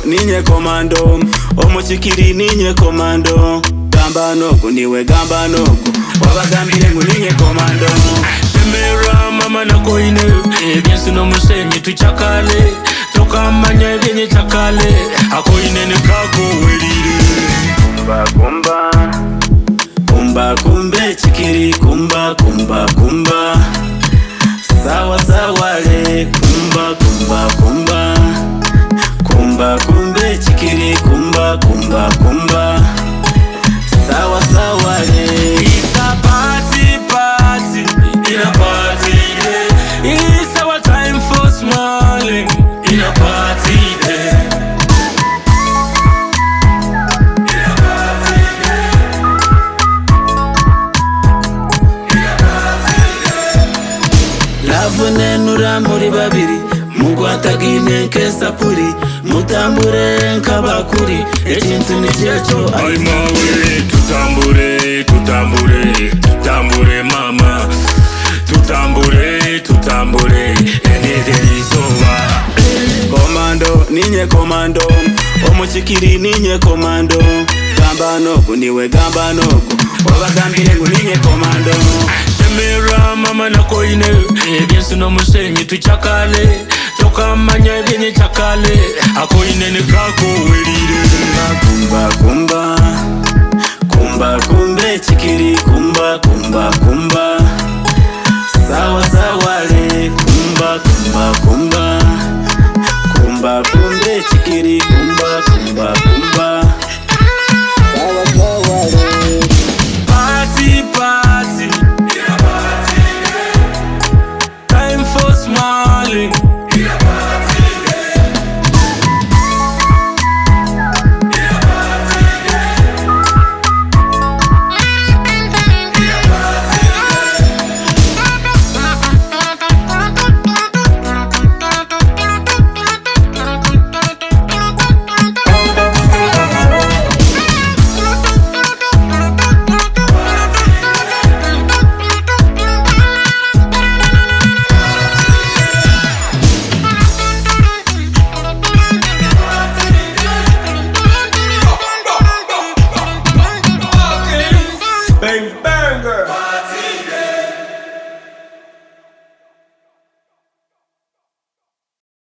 ninye komando, omuchikiri ninye komando. Gamba nogu niwe gamba nogu, wabagambire ngu ninye komando. Temera mama nakoine, ebyensi n'omusenyi tuchakale. Tokamanya ebyenye chakale, akoine ne kako welire. Kumba kumba, kumba kumbe chikiri kumba kumba kumba. Sawa sawa le, kumba kumba kumba. Kumba kumbe chikiri kumba kumba kumba. Sawa sawa le. It's a party, party, in a party day. It's our time for smiling, in a party day. In a party day. In a party day. Love nenura muri babiri, mugwatagine nk'esapuri, mutambure nk'abakuri, ekintu nikyecho Ay mawe, tutambure, tutambure, tutambure mama. Tutambure, tutambure, enedelizowa. komando, ninye komando, omuchikiri ninye komando. Gamba nogu niwe gamba nogu, wabagambire ngu ninye komando. Temera mama nakoine, ebyensi n'omusenyi tuchakale. Tokamanya ebyenye chakale, akoine ne kako welire. Kumba kumba, kumba kumbe chikiri kumba kumba kumba.